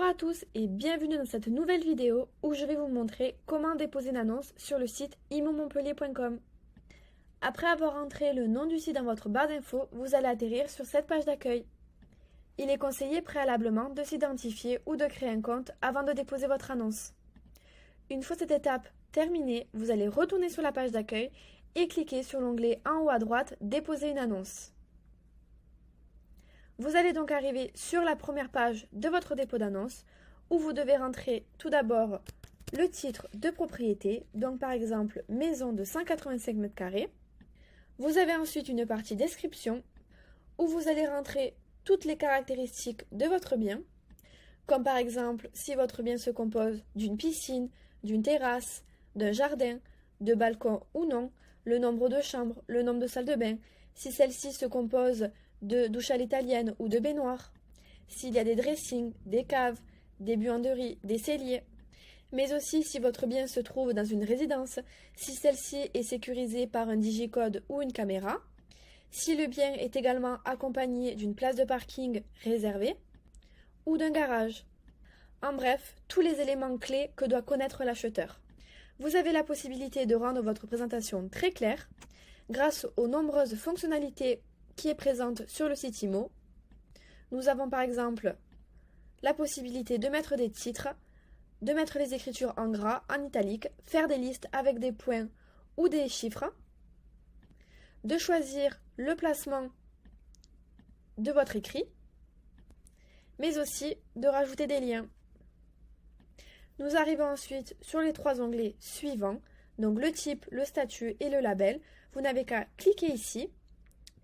Bonjour à tous et bienvenue dans cette nouvelle vidéo où je vais vous montrer comment déposer une annonce sur le site immomontpellier.com. Après avoir entré le nom du site dans votre barre d'infos, vous allez atterrir sur cette page d'accueil. Il est conseillé préalablement de s'identifier ou de créer un compte avant de déposer votre annonce. Une fois cette étape terminée, vous allez retourner sur la page d'accueil et cliquer sur l'onglet en haut à droite « Déposer une annonce ». Vous allez donc arriver sur la première page de votre dépôt d'annonce où vous devez rentrer tout d'abord le titre de propriété, donc par exemple maison de 185 m². Vous avez ensuite une partie description où vous allez rentrer toutes les caractéristiques de votre bien, comme par exemple si votre bien se compose d'une piscine, d'une terrasse, d'un jardin, de balcon ou non, le nombre de chambres, le nombre de salles de bain, si celle-ci se compose de douche à l'italienne ou de baignoire, s'il y a des dressings, des caves, des buanderies, des celliers, mais aussi si votre bien se trouve dans une résidence, si celle-ci est sécurisée par un digicode ou une caméra, si le bien est également accompagné d'une place de parking réservée ou d'un garage. En bref, tous les éléments clés que doit connaître l'acheteur. Vous avez la possibilité de rendre votre présentation très claire grâce aux nombreuses fonctionnalités qui est présente sur le site IMO. Nous avons par exemple la possibilité de mettre des titres, de mettre les écritures en gras, en italique, faire des listes avec des points ou des chiffres, de choisir le placement de votre écrit, mais aussi de rajouter des liens. Nous arrivons ensuite sur les trois onglets suivants, donc le type, le statut et le label. Vous n'avez qu'à cliquer ici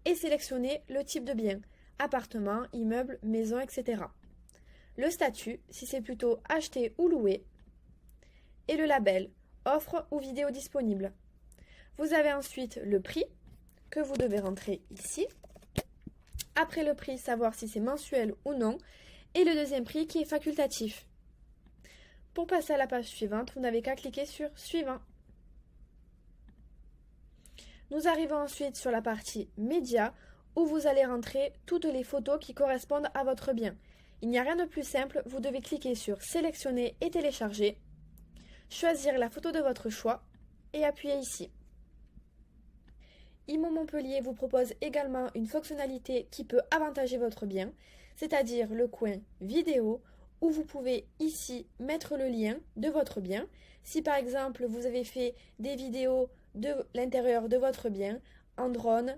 et sélectionner le type de bien, appartement, immeuble, maison, etc. Le statut, si c'est plutôt acheté ou loué, et le label, offre ou vidéo disponible. Vous avez ensuite le prix, que vous devez rentrer ici. Après le prix, savoir si c'est mensuel ou non, et le deuxième prix qui est facultatif. Pour passer à la page suivante, vous n'avez qu'à cliquer sur « Suivant ». Nous arrivons ensuite sur la partie « Médias » où vous allez rentrer toutes les photos qui correspondent à votre bien. Il n'y a rien de plus simple, vous devez cliquer sur « Sélectionner et télécharger », choisir la photo de votre choix et appuyer ici. Immo Montpellier vous propose également une fonctionnalité qui peut avantager votre bien, c'est-à-dire le coin « Vidéo » où vous pouvez ici mettre le lien de votre bien. Si par exemple vous avez fait des vidéos de l'intérieur de votre bien, en drone,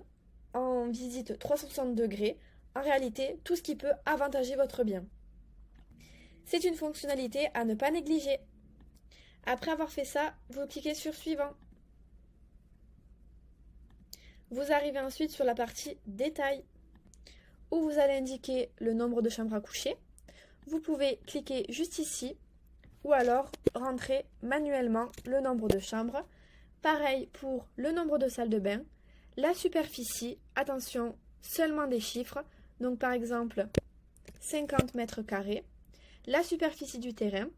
en visite 360 degrés, en réalité tout ce qui peut avantager votre bien. C'est une fonctionnalité à ne pas négliger. Après avoir fait ça, vous cliquez sur Suivant. Vous arrivez ensuite sur la partie Détails, où vous allez indiquer le nombre de chambres à coucher. Vous pouvez cliquer juste ici, ou alors rentrer manuellement le nombre de chambres. Pareil pour le nombre de salles de bain, la superficie, attention, seulement des chiffres, donc par exemple 50 m², la superficie du terrain,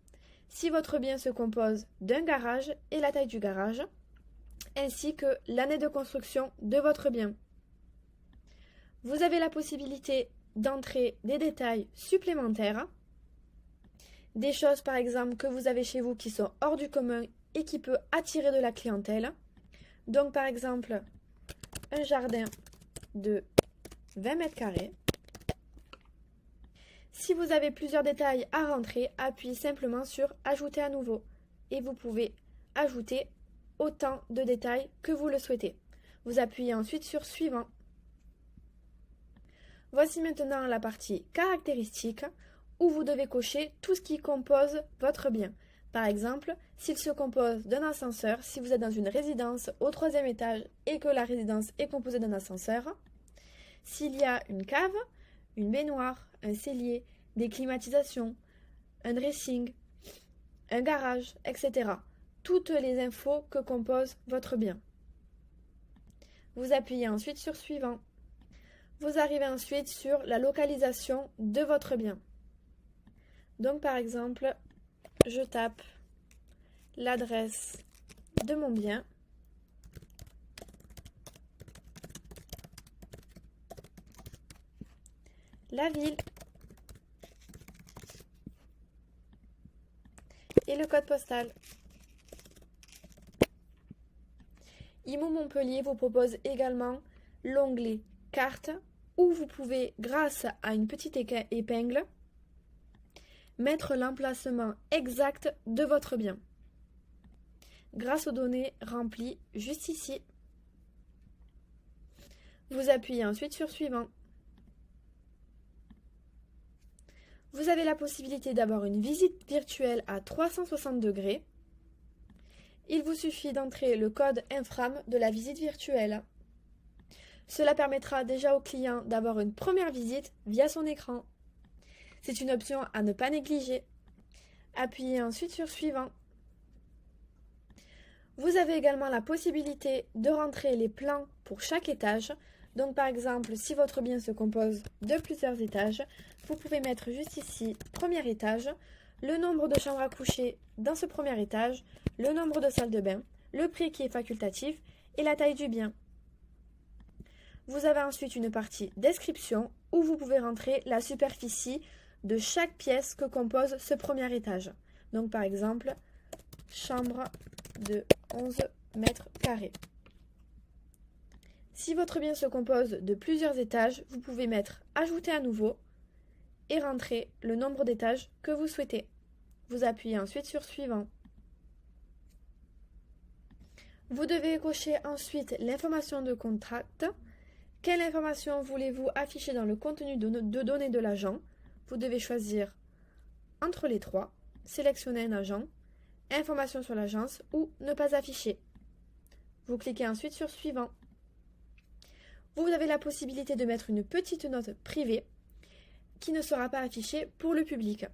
si votre bien se compose d'un garage et la taille du garage, ainsi que l'année de construction de votre bien. Vous avez la possibilité d'entrer des détails supplémentaires, des choses par exemple que vous avez chez vous qui sont hors du commun et qui peut attirer de la clientèle. Donc par exemple, un jardin de 20 m². Si vous avez plusieurs détails à rentrer, appuyez simplement sur « Ajouter à nouveau » et vous pouvez ajouter autant de détails que vous le souhaitez. Vous appuyez ensuite sur « Suivant ». Voici maintenant la partie « Caractéristiques » où vous devez cocher tout ce qui compose votre bien. Par exemple, s'il se compose d'un ascenseur, si vous êtes dans une résidence au 3e étage et que la résidence est composée d'un ascenseur, s'il y a une cave, une baignoire, un cellier, des climatisations, un dressing, un garage, etc. Toutes les infos que compose votre bien. Vous appuyez ensuite sur Suivant. Vous arrivez ensuite sur la localisation de votre bien. Donc par exemple, je tape l'adresse de mon bien. La ville et le code postal. IMO Montpellier vous propose également l'onglet carte où vous pouvez, grâce à une petite épingle, mettre l'emplacement exact de votre bien grâce aux données remplies juste ici. Vous appuyez ensuite sur Suivant. Vous avez la possibilité d'avoir une visite virtuelle à 360 degrés. Il vous suffit d'entrer le code Infram de la visite virtuelle. Cela permettra déjà au client d'avoir une première visite via son écran. C'est une option à ne pas négliger. Appuyez ensuite sur Suivant. Vous avez également la possibilité de rentrer les plans pour chaque étage. Donc par exemple, si votre bien se compose de plusieurs étages, vous pouvez mettre juste ici, premier étage, le nombre de chambres à coucher dans ce premier étage, le nombre de salles de bain, le prix qui est facultatif et la taille du bien. Vous avez ensuite une partie description où vous pouvez rentrer la superficie de chaque pièce que compose ce premier étage. Donc par exemple, chambre de 11 mètres carrés. Si votre bien se compose de plusieurs étages, vous pouvez mettre Ajouter à nouveau et rentrer le nombre d'étages que vous souhaitez. Vous appuyez ensuite sur Suivant. Vous devez cocher ensuite l'information de contact. Quelle information voulez-vous afficher dans le contenu de données de l'agent? Vous devez choisir entre les trois, sélectionner un agent, information sur l'agence ou ne pas afficher. Vous cliquez ensuite sur Suivant. Vous avez la possibilité de mettre une petite note privée qui ne sera pas affichée pour le public.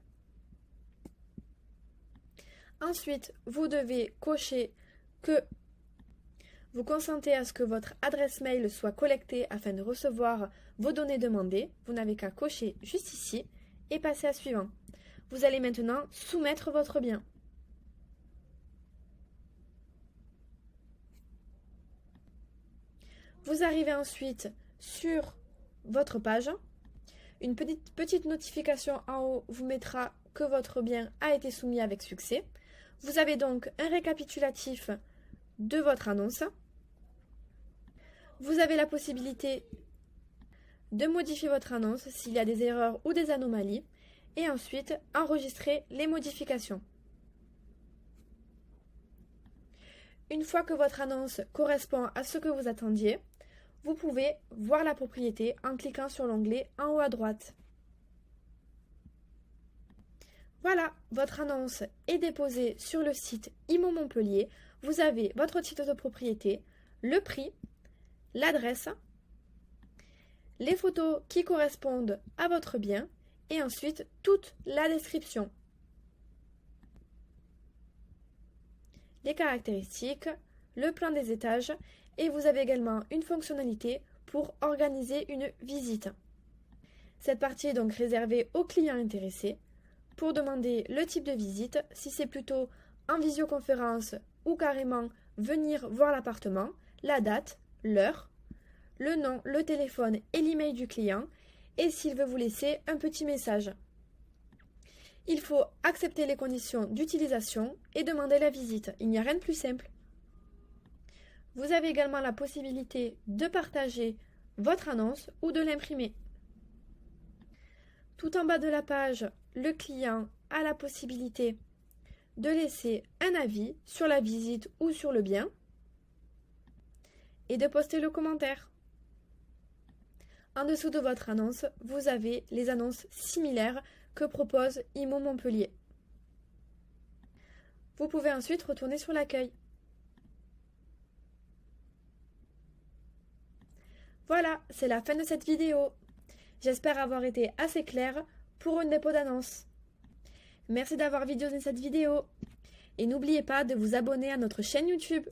Ensuite, vous devez cocher que vous consentez à ce que votre adresse mail soit collectée afin de recevoir vos données demandées. Vous n'avez qu'à cocher juste ici et passer à Suivant. Vous allez maintenant soumettre votre bien. Vous arrivez ensuite sur votre page. Une petite notification en haut vous mettra que votre bien a été soumis avec succès. Vous avez donc un récapitulatif de votre annonce. Vous avez la possibilité de modifier votre annonce s'il y a des erreurs ou des anomalies et ensuite enregistrer les modifications. Une fois que votre annonce correspond à ce que vous attendiez, vous pouvez voir la propriété en cliquant sur l'onglet en haut à droite. Voilà, votre annonce est déposée sur le site IMO Montpellier. Vous avez votre titre de propriété, le prix, l'adresse, les photos qui correspondent à votre bien et ensuite toute la description. Les caractéristiques, le plan des étages et vous avez également une fonctionnalité pour organiser une visite. Cette partie est donc réservée aux clients intéressés pour demander le type de visite, si c'est plutôt en visioconférence ou carrément venir voir l'appartement, la date, l'heure, le nom, le téléphone et l'email du client et s'il veut vous laisser un petit message. Il faut accepter les conditions d'utilisation et demander la visite. Il n'y a rien de plus simple. Vous avez également la possibilité de partager votre annonce ou de l'imprimer. Tout en bas de la page, le client a la possibilité de laisser un avis sur la visite ou sur le bien et de poster le commentaire. En dessous de votre annonce, vous avez les annonces similaires que propose IMO Montpellier. Vous pouvez ensuite retourner sur l'accueil. Voilà, c'est la fin de cette vidéo. J'espère avoir été assez claire pour une dépôt d'annonce. Merci d'avoir visionné cette vidéo. Et n'oubliez pas de vous abonner à notre chaîne YouTube.